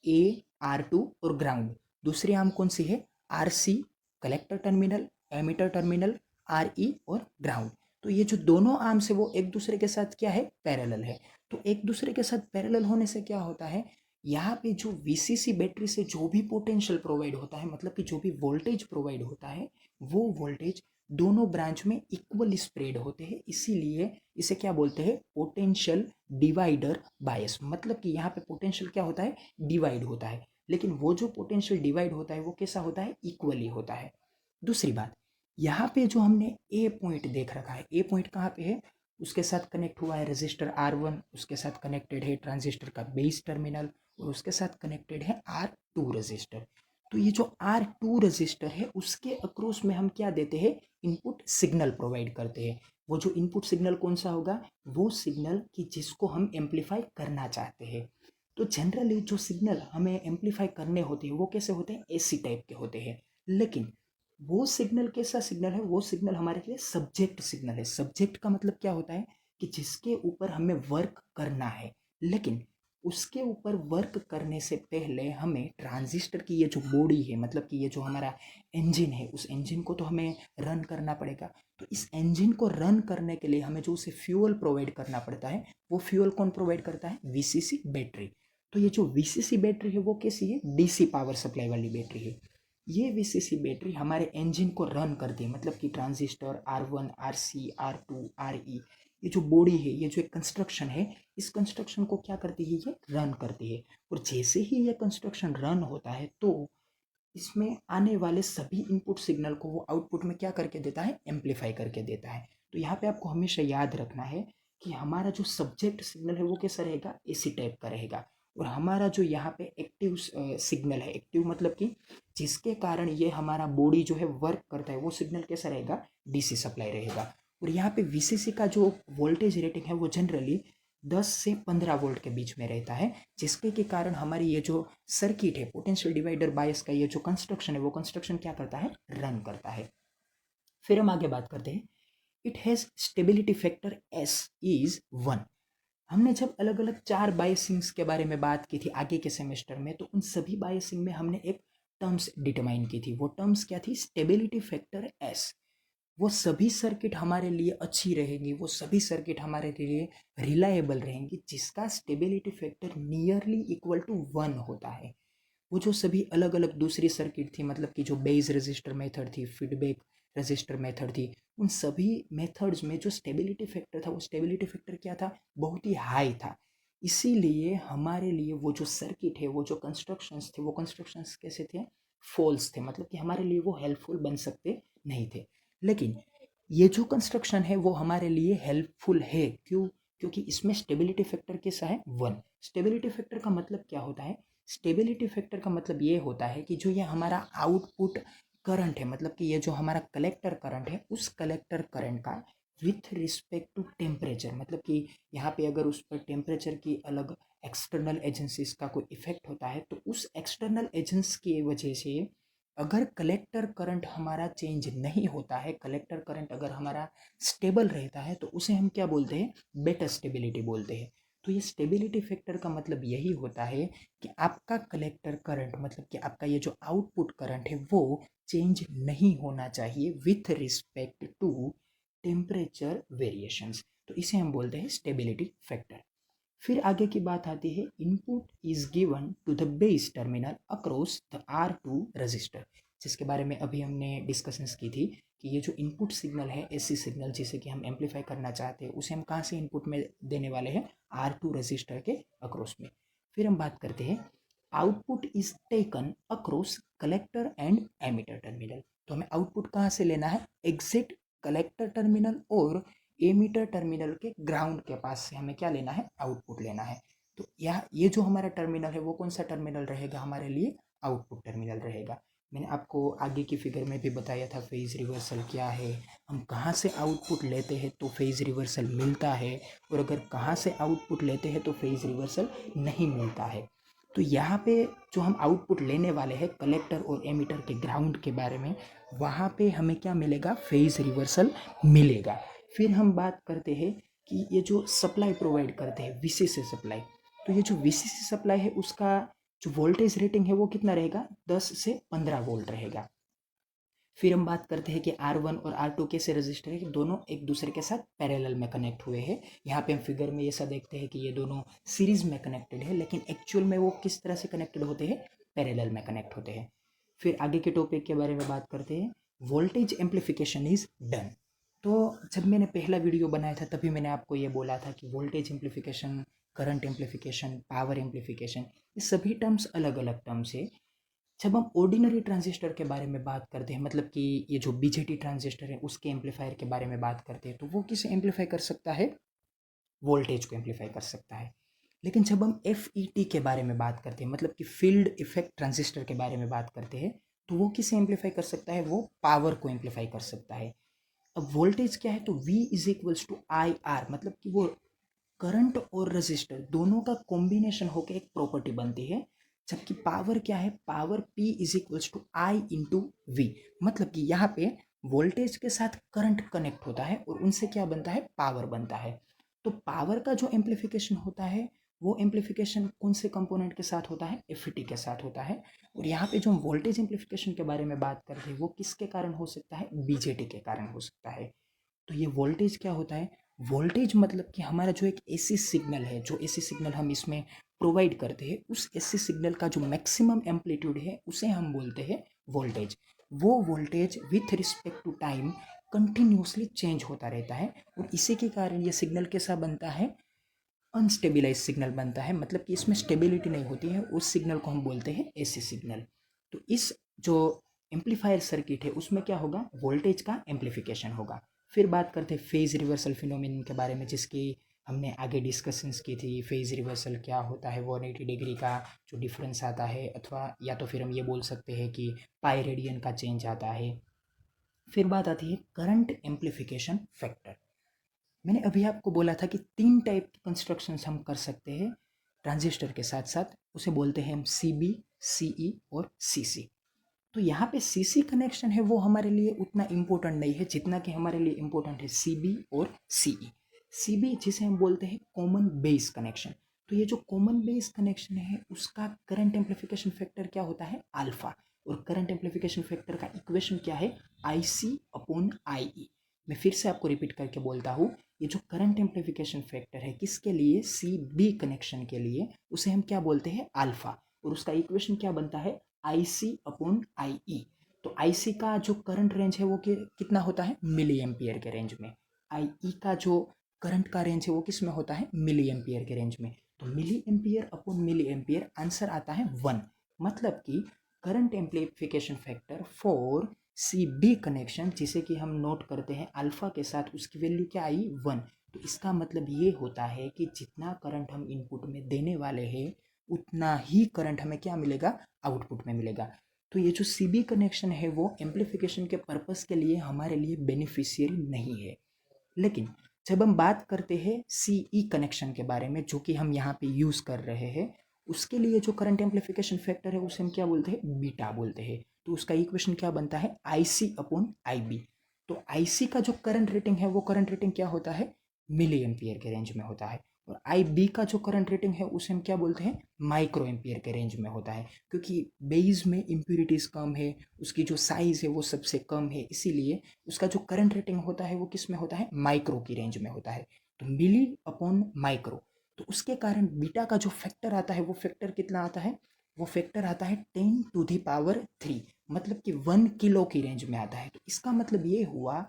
Speaker 1: ए, R2 और ग्राउंड। दूसरी आर्म कौन सी है, RC, collector terminal, emitter terminal, RE और ग्राउंड। तो ये जो दोनों आर्म्स है वो एक दूसरे के साथ क्या है, पैरेलल है। तो एक दूसरे के साथ पैरेलल होने से क्या होता है, यहाँ पे जो वीसीसी बैटरी से जो भी पोटेंशियल प्रोवाइड होता है, मतलब कि जो भी वोल्टेज प्रोवाइड होता है, वो वोल्टेज दोनों ब्रांच में इक्वल स्प्रेड होते हैं, इसीलिए इसे क्या बोलते हैं, पोटेंशियल डिवाइडर बायस। मतलब कि यहाँ पे पोटेंशियल क्या होता है, डिवाइड होता है, लेकिन वो जो पोटेंशियल डिवाइड होता है वो कैसा होता है, इक्वली होता है। दूसरी बात, यहाँ पे जो हमने ए पॉइंट देख रखा है, ए पॉइंट कहाँ पे है, उसके साथ कनेक्ट हुआ है रजिस्टर R1, उसके साथ कनेक्टेड है ट्रांजिस्टर का बेस टर्मिनल, और उसके साथ कनेक्टेड है R2 रजिस्टर। तो ये जो R2 रजिस्टर है उसके अक्रॉस में हम क्या देते हैं, इनपुट सिग्नल प्रोवाइड करते हैं। वो जो इनपुट सिग्नल कौन सा होगा, वो सिग्नल कि जिसको हम एम्पलीफाई करना चाहते हैं। तो जनरली जो सिग्नल हमें एम्पलीफाई करने होते हैं वो कैसे होते हैं, एसी टाइप के होते हैं। लेकिन वो सिग्नल कैसा सिग्नल है, वो सिग्नल हमारे लिए सब्जेक्ट सिग्नल है। सब्जेक्ट का मतलब क्या होता है, कि जिसके ऊपर हमें वर्क करना है, लेकिन उसके ऊपर वर्क करने से पहले हमें ट्रांजिस्टर की ये जो बॉडी है, मतलब कि ये जो हमारा इंजन है, उस इंजन को तो हमें रन करना पड़ेगा। तो इस इंजन को रन करने के लिए हमें जो उसे फ्यूल प्रोवाइड करना पड़ता है, वो फ्यूल कौन प्रोवाइड करता है, वीसीसी बैटरी। तो ये जो वीसीसी बैटरी है वो कैसी है, डीसी पावर सप्लाई वाली बैटरी है। ये वीसीसी बैटरी हमारे इंजन को रन करती है, मतलब कि transistor R1, RC, R2, RE, ये जो बॉडी है, ये जो एक कंस्ट्रक्शन है, इस कंस्ट्रक्शन को क्या करती है, ये रन करती है। और जैसे ही ये कंस्ट्रक्शन रन होता है तो इसमें आने वाले सभी इनपुट सिग्नल को वो आउटपुट में क्या करके देता है, एम्पलीफाई करके देता है। तो यहाँ पे आपको हमेशा याद रखना है कि हमारा जो सब्जेक्ट सिग्नल है वो कैसा रहेगा, एसी टाइप का रहेगा। और हमारा जो यहाँ पे एक्टिव सिग्नल है, एक्टिव मतलब कि जिसके कारण ये हमारा बॉडी जो है वर्क करता है, वो सिग्नल कैसा रहेगा, डीसी सप्लाई रहेगा। और यहाँ पे वीसीसी का जो वोल्टेज रेटिंग है वो जनरली 10 से 15 वोल्ट के बीच में रहता है, जिसके के कारण हमारी ये जो सर्किट है, पोटेंशियल डिवाइडर बायस का ये जो कंस्ट्रक्शन है, वो कंस्ट्रक्शन क्या करता है, रन करता है। फिर हम आगे बात करते हैं, it has stability factor S is 1। हमने जब अलग अलग 4 बायसिंग्स के बारे में बात की थी आगे के सेमेस्टर में, तो उन सभी बायसिंग में हमने एक टर्म्स डिटरमाइन की थी। वो टर्म्स क्या थी, स्टेबिलिटी फैक्टर एस। वो सभी सर्किट हमारे लिए अच्छी रहेंगी, वो सभी सर्किट हमारे लिए रिलायबल रहेंगी जिसका stability factor nearly equal to 1 होता है। वो जो सभी अलग अलग दूसरी सर्किट थी, मतलब कि जो बेस रजिस्टर मेथड थी, फीडबैक रजिस्टर मेथड थी, उन सभी मेथड्स में जो स्टेबिलिटी फैक्टर था, वो स्टेबिलिटी फैक्टर क्या था, बहुत ही हाई था। इसीलिए हमारे लिए वो जो सर्किट है, वो जो कंस्ट्रक्शंस थे, वो कंस्ट्रक्शंस कैसे थे, फॉल्स थे, मतलब कि हमारे लिए वो हेल्पफुल बन सकते नहीं थे। लेकिन ये जो कंस्ट्रक्शन है वो हमारे लिए हेल्पफुल है, क्यों, क्योंकि इसमें स्टेबिलिटी फैक्टर कैसा है, 1। स्टेबिलिटी फैक्टर का मतलब क्या होता है, स्टेबिलिटी फैक्टर का मतलब ये होता है कि जो ये हमारा आउटपुट करंट है, मतलब कि ये जो हमारा कलेक्टर करंट है, उस कलेक्टर करंट का विथ रिस्पेक्ट टू टेम्परेचर, मतलब कि यहाँ पे अगर उस पर टेम्परेचर की अलग एक्सटर्नल एजेंसीज का कोई इफेक्ट होता है, तो उस एक्सटर्नल एजेंस की वजह से अगर कलेक्टर करंट हमारा चेंज नहीं होता है, कलेक्टर करंट अगर हमारा स्टेबल रहता है, तो उसे हम क्या बोलते हैं, बेटर स्टेबिलिटी बोलते हैं। तो ये स्टेबिलिटी फैक्टर का मतलब यही होता है कि आपका कलेक्टर करंट, मतलब कि आपका ये जो आउटपुट करंट है वो चेंज नहीं होना चाहिए with respect to temperature variations. तो इसे हम बोलते हैं स्टेबिलिटी फैक्टर। फिर आगे की बात आती है, input is given to the base terminal across the R2 register, जिसके बारे में अभी हमने डिस्कशंस की थी कि ये जो इनपुट सिग्नल है, एसी सिग्नल जिसे कि हम एम्पलीफाई करना चाहते हैं, उसे हम कहाँ से इनपुट में देने वाले हैं, R2 रजिस्टर के अक्रॉस में। फिर हम बात करते हैं, output is taken across collector and emitter terminal. तो हमें आउटपुट कहाँ से लेना है, एग्जैक्ट कलेक्टर टर्मिनल और एमीटर टर्मिनल के ग्राउंड के पास से हमें क्या लेना है, आउटपुट लेना है। तो यह ये जो हमारा टर्मिनल है वो कौन सा टर्मिनल रहेगा, हमारे लिए आउटपुट टर्मिनल रहेगा। मैंने आपको आगे की फिगर में भी बताया था फेज रिवर्सल क्या है, हम कहाँ से आउटपुट लेते हैं तो फेज रिवर्सल मिलता है, और अगर कहाँ से आउटपुट लेते हैं तो फेज रिवर्सल नहीं मिलता है। तो यहाँ पे जो हम आउटपुट लेने वाले हैं कलेक्टर और एमीटर के ग्राउंड के बारे में, वहाँ पे हमें क्या मिलेगा, फेज रिवर्सल मिलेगा। फिर हम बात करते हैं कि ये जो सप्लाई प्रोवाइड करते हैं वीसीसी सप्लाई, तो ये जो वीसीसी सप्लाई है उसका जो वोल्टेज रेटिंग है वो कितना रहेगा, 10 से 15 वोल्ट रहेगा। फिर हम बात करते हैं कि R1 और R2 कैसे रजिस्टर है कि दोनों एक दूसरे के साथ पैरेलल में कनेक्ट हुए हैं। यहाँ पे हम फिगर में ऐसा देखते हैं कि ये दोनों सीरीज में कनेक्टेड है, लेकिन एक्चुअल में वो किस तरह से कनेक्टेड होते हैं, पैरेलल में कनेक्ट होते हैं। फिर आगे के टॉपिक के बारे में बात करते हैं, वोल्टेज एम्पलीफिकेशन इज डन। तो जब मैंने पहला वीडियो बनाया था तभी मैंने आपको ये बोला था कि voltage amplification, current amplification, power amplification, ये सभी टर्म्स अलग अलग टर्म्स है। जब हम ऑर्डिनरी ट्रांजिस्टर के बारे में बात करते हैं, मतलब कि ये जो बीजेटी ट्रांजिस्टर है उसके एम्पलीफायर के बारे में बात करते हैं, तो वो किसे एम्पलीफाई कर सकता है, वोल्टेज को एम्पलीफाई कर सकता है। लेकिन जब हम FET के बारे में बात करते हैं, मतलब कि फील्ड इफेक्ट ट्रांजिस्टर के बारे में बात करते हैं, तो वो किसे एम्पलीफाई कर सकता है, वो पावर को एम्पलीफाई कर सकता है। अब वोल्टेज क्या है, तो V is equals to IR, मतलब कि वो करंट और रजिस्टर दोनों का कॉम्बिनेशन होकर एक प्रॉपर्टी बनती है। जबकि पावर क्या है, power P is equals to I into V, मतलब कि यहाँ पे वोल्टेज के साथ करंट कनेक्ट होता है और उनसे क्या बनता है, पावर बनता है। तो पावर का जो एम्पलीफिकेशन होता है वो एम्पलीफिकेशन कौन से कंपोनेंट के साथ होता है, FET के साथ होता है। और यहाँ पे जो हम वोल्टेज एम्पलीफिकेशन के बारे में बात करते हैं वो किसके कारण हो सकता है, BJT के कारण हो सकता है। तो ये वोल्टेज क्या होता है, वोल्टेज मतलब कि हमारा जो एक एसी सिग्नल है, जो एसी सिग्नल हम इसमें प्रोवाइड करते हैं, उस एसी सिग्नल का जो मैक्सिमम एम्पलीट्यूड है उसे हम बोलते हैं वोल्टेज। वो voltage with respect to time continuously change होता रहता है और इसी के कारण ये सिग्नल कैसा बनता है, अनस्टेबिलाइज सिग्नल बनता है, मतलब कि इसमें स्टेबिलिटी नहीं होती है, उस सिग्नल को हम बोलते हैं एसी सिग्नल। तो इस जो एम्पलीफायर सर्किट है उसमें क्या होगा, वोल्टेज का एम्पलीफिकेशन होगा। फिर बात करते हैं फेज रिवर्सल फिनोमिनन के बारे में, जिसकी हमने आगे डिस्कशंस की थी। फेज रिवर्सल क्या होता है, 180 डिग्री का जो डिफरेंस आता है, अथवा या तो फिर हम ये बोल सकते हैं कि पाई रेडियन का चेंज आता है। फिर बात आती है करंट एम्पलीफिकेशन फैक्टर। मैंने अभी आपको बोला था कि 3 टाइप की कंस्ट्रक्शंस हम कर सकते हैं ट्रांजिस्टर के साथ साथ, उसे बोलते हैं हम CB, CE और CC। तो यहाँ पे CC कनेक्शन है वो हमारे लिए उतना इम्पोर्टेंट नहीं है जितना कि हमारे लिए इम्पोर्टेंट है CB और CE। CB जिसे हम बोलते हैं कॉमन बेस कनेक्शन। तो ये जो कॉमन बेस कनेक्शन है उसका करंट एम्पलीफिकेशन फैक्टर क्या होता है, अल्फा। और करंट एम्पलीफिकेशन फैक्टर का इक्वेशन क्या है, IC/IE। मैं फिर से आपको रिपीट करके बोलता हूँ, ये जो करंट एम्पलीफिकेशन फैक्टर है किसके लिए, CB कनेक्शन के लिए, उसे हम क्या बोलते हैं, अल्फा। और उसका इक्वेशन क्या बनता है, IC/IE। तो IC का जो करंट रेंज है वो कितना होता है, मिली एम्पियर के रेंज में। IE का जो करंट का रेंज है वो किस में होता है, मिली एम्पियर के रेंज में। तो milli ampere upon milli ampere answer आता है 1। मतलब कि current amplification factor for CB connection, जिसे कि हम नोट करते हैं अल्फा के साथ, उसकी वैल्यू क्या आई, 1। तो इसका मतलब ये होता है कि जितना करंट हम इनपुट में देने वाले हैं उतना ही करंट हमें क्या मिलेगा, आउटपुट में मिलेगा। तो ये जो CB कनेक्शन है वो एम्पलीफिकेशन के पर्पस के लिए हमारे लिए बेनिफिशियरी नहीं है। लेकिन जब हम बात करते हैं CE कनेक्शन के बारे में, जो कि हम यहाँ पे यूज़ कर रहे हैं, उसके लिए जो करंट एम्पलीफिकेशन फैक्टर है उसे हम क्या बोलते हैं, बीटा बोलते हैं। तो उसका इक्वेशन क्या बनता है, IC/IB। तो IC का जो करंट रेटिंग है वो करंट रेटिंग क्या होता है, मिली एम्पियर के रेंज में होता है। और IB का जो करंट रेटिंग है उसे हम क्या बोलते हैं, माइक्रो एम्पियर के रेंज में होता है। क्योंकि बेस में इम्प्यूरिटीज कम है, उसकी जो साइज है वो सबसे कम है, इसीलिए उसका जो करंट रेटिंग होता है वो किस में होता है, माइक्रो की रेंज में होता है। तो मिली अपॉन माइक्रो, तो उसके कारण बीटा का जो फैक्टर आता है वो फैक्टर कितना आता है, वो फैक्टर आता है 10⁻³ मतलब कि 1 किलो की रेंज में आता है। तो इसका मतलब ये हुआ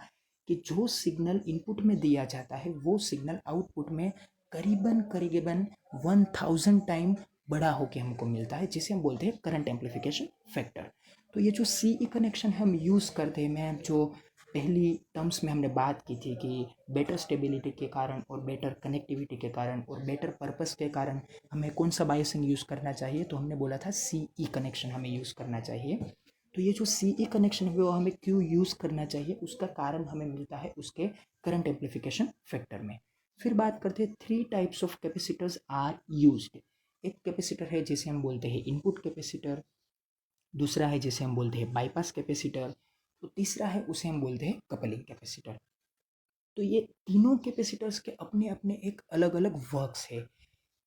Speaker 1: कि जो सिग्नल इनपुट में दिया जाता है वो सिग्नल आउटपुट में करीबन करीबन 1000 टाइम बड़ा होके हमको मिलता है, जिसे हम बोलते हैं करंट एम्पलीफिकेशन फैक्टर। तो ये जो CE कनेक्शन हम यूज़ करते हैं, मैं जो पहली टर्म्स में हमने बात की थी कि बेटर स्टेबिलिटी के कारण और बेटर कनेक्टिविटी के कारण और बेटर पर्पस के कारण हमें कौन सा बायसिंग यूज़ करना चाहिए, तो हमने बोला था CE कनेक्शन हमें यूज़ करना चाहिए। तो ये जो CE कनेक्शन है वो हमें क्यों यूज़ करना चाहिए, उसका कारण हमें मिलता है उसके करंट एम्पलीफिकेशन फैक्टर में। फिर बात करते हैं 3 types of capacitors are used. एक कैपेसिटर है जिसे हम बोलते हैं इनपुट कैपेसिटर, दूसरा है जिसे हम बोलते हैं बाईपास कैपेसिटर, तो तीसरा है उसे हम बोलते हैं कपलिंग कैपेसिटर। तो ये तीनों कैपेसिटर्स के अपने अपने एक अलग अलग वर्क्स है।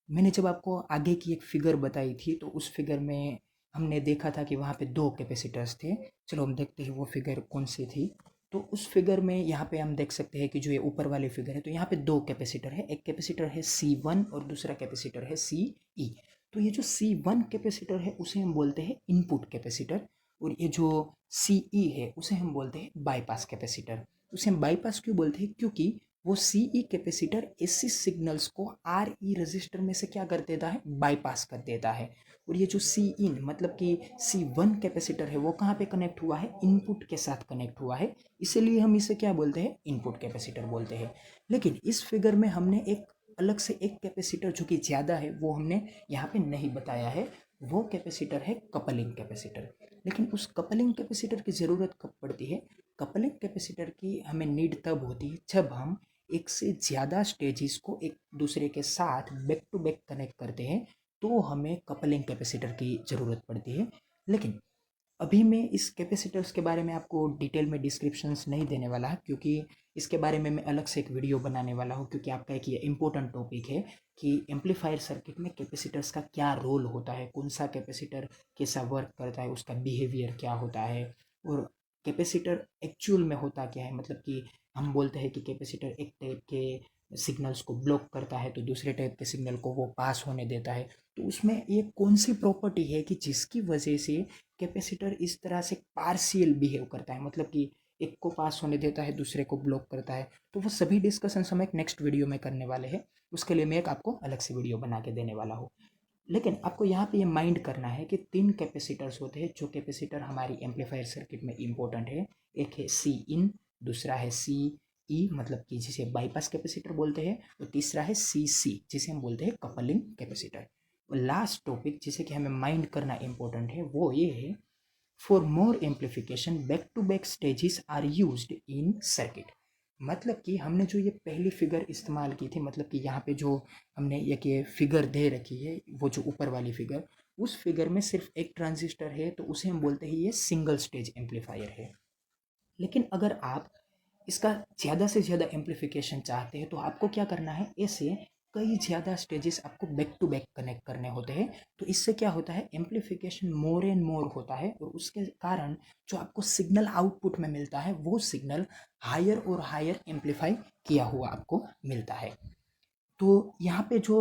Speaker 1: मैंने जब आपको आगे की एक फिगर बताई थी तो उस फिगर में हमने देखा था कि वहाँ पे 2 कैपेसिटर्स थे। चलो हम देखते हैं वो फिगर कौन सी थी। तो उस फिगर में यहाँ पे हम देख सकते हैं कि जो ये ऊपर वाली फिगर है, तो यहाँ पे 2 कैपेसिटर है। एक कैपेसिटर है C1 और दूसरा कैपेसिटर है CE। तो ये जो C1 कैपेसिटर है उसे हम बोलते हैं इनपुट कैपेसिटर, और ये जो CE है उसे हम बोलते हैं बाईपास कैपेसिटर। उसे हम बाईपास क्यों बोलते हैं? क्योंकि वो CE कैपेसिटर एसी सिग्नल्स को RE रजिस्टर में से क्या कर देता है? बाईपास कर देता है। और ये जो सी इन मतलब कि C1 कैपेसिटर है वो कहाँ पे कनेक्ट हुआ है? इनपुट के साथ कनेक्ट हुआ है, इसीलिए हम इसे क्या बोलते हैं? इनपुट कैपेसिटर बोलते हैं। लेकिन इस फिगर में हमने एक अलग से एक कैपेसिटर जो कि ज़्यादा है वो हमने यहाँ पे नहीं बताया है। वो कैपेसिटर है कपलिंग कैपेसिटर। लेकिन उस कपलिंग कैपेसिटर की ज़रूरत कब पड़ती है? कपलिंग कैपेसिटर की हमें नीड तब होती है जब हम एक से ज़्यादा स्टेजेस को एक दूसरे के साथ बैक टू बैक कनेक्ट करते हैं, तो हमें कपलिंग कैपेसिटर की ज़रूरत पड़ती है। लेकिन अभी मैं इस कैपेसिटर्स के बारे में आपको डिटेल में डिस्क्रिप्शंस नहीं देने वाला, क्योंकि इसके बारे में मैं अलग से एक वीडियो बनाने वाला हूँ, क्योंकि आपका एक ये इम्पोर्टेंट टॉपिक है कि एम्पलीफायर सर्किट में कैपेसिटर्स का क्या रोल होता है, कौन सा कैपेसिटर कैसा वर्क करता है, उसका बिहेवियर क्या होता है, और कैपेसिटर एक्चुअल में होता क्या है। मतलब कि हम बोलते हैं कि कैपेसिटर एक टाइप के सिग्नल्स को ब्लॉक करता है, तो दूसरे टाइप के सिग्नल को वो पास होने देता है। तो उसमें ये कौन सी प्रॉपर्टी है कि जिसकी वजह से कैपेसिटर इस तरह से पार्शियल बिहेव करता है, मतलब कि एक को पास होने देता है, दूसरे को ब्लॉक करता है। तो वो सभी डिस्कशन हम एक नेक्स्ट वीडियो में करने वाले हैं। उसके लिए मैं एक आपको अलग से वीडियो बना के देने वाला हूँ। लेकिन आपको यहाँ पे ये माइंड करना है कि 3 कैपेसिटर्स होते हैं जो कैपेसिटर हमारी एम्पलीफायर सर्किट में इंपॉर्टेंट है। एक है सी इन, दूसरा है सी ई मतलब कि जिसे बाईपास कैपेसिटर बोलते हैं, और तीसरा है सी सी जिसे हम बोलते हैं कपलिंग कैपेसिटर। और लास्ट टॉपिक जिसे कि हमें माइंड करना इंपॉर्टेंट है वो ये है, for more amplification back to back stages are used in circuit. मतलब कि हमने जो ये पहली फिगर इस्तेमाल की थी, मतलब कि यहाँ पे जो हमने ये फिगर दे रखी है, वो जो ऊपर वाली फिगर, उस फिगर में सिर्फ एक ट्रांजिस्टर है, तो उसे हम बोलते हैं ये सिंगल स्टेज एम्पलीफायर है। लेकिन अगर आप इसका ज़्यादा से ज़्यादा एम्पलीफिकेशन चाहते हैं तो आपको क्या करना है, ऐसे कई ज़्यादा स्टेजेस आपको बैक टू बैक कनेक्ट करने होते हैं। तो इससे क्या होता है, एम्पलीफिकेशन मोर एंड मोर होता है, और उसके कारण जो आपको सिग्नल आउटपुट में मिलता है वो सिग्नल हायर और हायर एम्पलीफाई किया हुआ आपको मिलता है। तो यहाँ पे जो